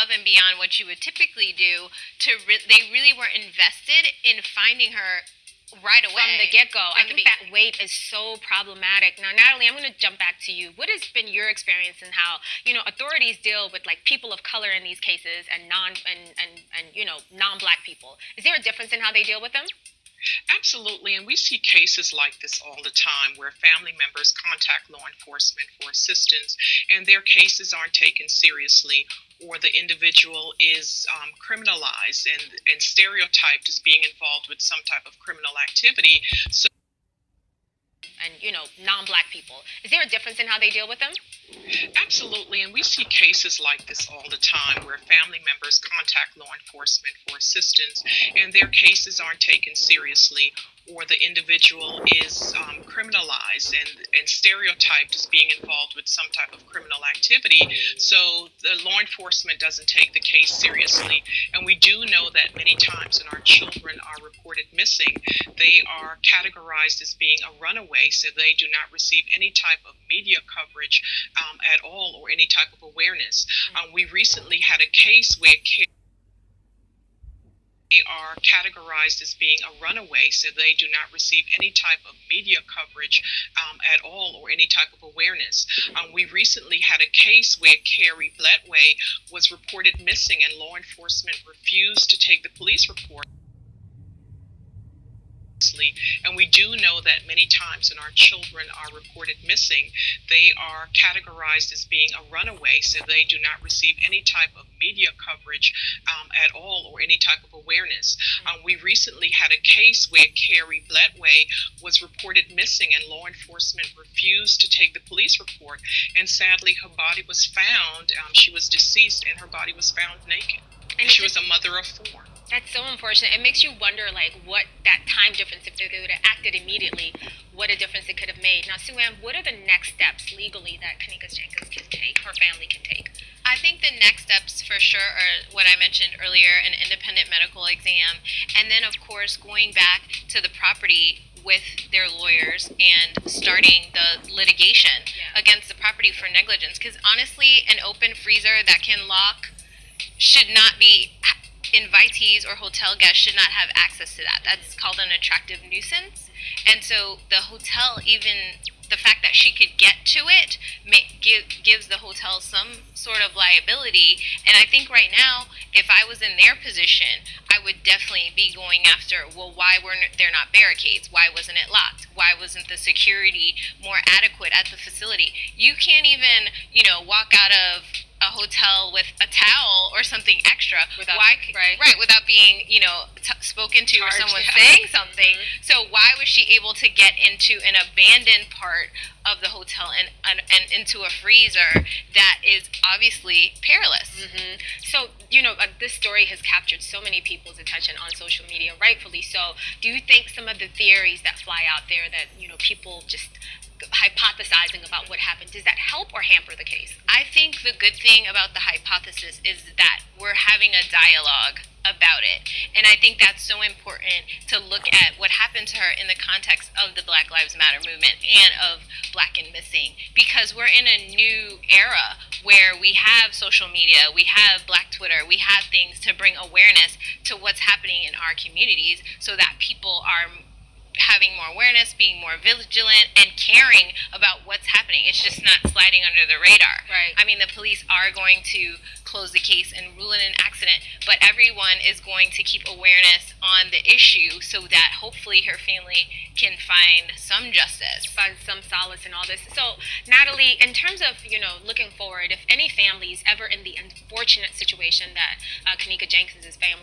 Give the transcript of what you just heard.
above and beyond what you would typically do they really were invested in finding her right away. From the get-go. I From the think that wait is so problematic. Now, Natalie, I'm going to jump back to you. What has been your experience in how, authorities deal with like people of color in these cases and non-black people? Is there a difference in how they deal with them? Absolutely, and we see cases like this all the time where family members contact law enforcement for assistance and their cases aren't taken seriously, or the individual is criminalized and stereotyped as being involved with some type of criminal activity. So, and non-black people. Is there a difference in how they deal with them? absolutely, and we see cases like this all the time where family members contact law enforcement for assistance and their cases aren't taken seriously, or the individual is criminalized and stereotyped as being involved with some type of criminal activity. So the law enforcement doesn't take the case seriously. And we do know that many times when our children are reported missing, they are categorized as being a runaway, so they do not receive any type of media coverage at all, or any type of awareness. We recently had a case where they are categorized as being a runaway, so they do not receive any type of media coverage at all, or any type of awareness. We recently had a case where Carrie Bletway was reported missing and law enforcement refused to take the police report. And we do know that many times when our children are reported missing, they are categorized as being a runaway, so they do not receive any type of media coverage at all, or any type of awareness. We recently had a case where Carrie Bletway was reported missing and law enforcement refused to take the police report, and sadly her body was found. She was deceased and her body was found naked. And she was a mother of 4. That's so unfortunate. It makes you wonder, like, what that time difference, if they would have acted immediately, what a difference it could have made. Now, Sue Ann, what are the next steps legally that Kenneka Jenkins can take, her family can take? I think the next steps for sure are what I mentioned earlier, an independent medical exam, and then of course going back to the property with their lawyers and starting the litigation against the property for negligence. Because honestly, an open freezer that can lock should not be, invitees or hotel guests should not have access to that. That's called an attractive nuisance. And so the hotel, even the fact that she could get to it gives the hotel some sort of liability. And I think right now, if I was in their position, I would definitely be going after, well, why were there not barricades? Why wasn't it locked? Why wasn't the security more adequate at the facility? You can't even, walk out of a hotel with a towel or something extra without being spoken to or someone saying something. So why was she able to get into an abandoned part of the hotel and into a freezer that is obviously perilous? So this story has captured so many people's attention on social media, rightfully so. Do you think some of the theories that fly out there that people just hypothesizing about what happened, does that help or hamper the case? I think the good thing about the hypothesis is that we're having a dialogue about it. And I think that's so important to look at what happened to her in the context of the Black Lives Matter movement and of Black and Missing. Because we're in a new era where we have social media, we have Black Twitter, we have things to bring awareness to what's happening in our communities so that people are having more awareness, being more vigilant, and caring about what's happening. It's just not sliding under the radar. Right. I mean, the police are going to close the case and rule it an accident, but everyone is going to keep awareness on the issue so that hopefully her family can find some justice. Find some solace in all this. So, Natalie, in terms of, looking forward, if any family is ever in the unfortunate situation that Kenneka Jenkins' family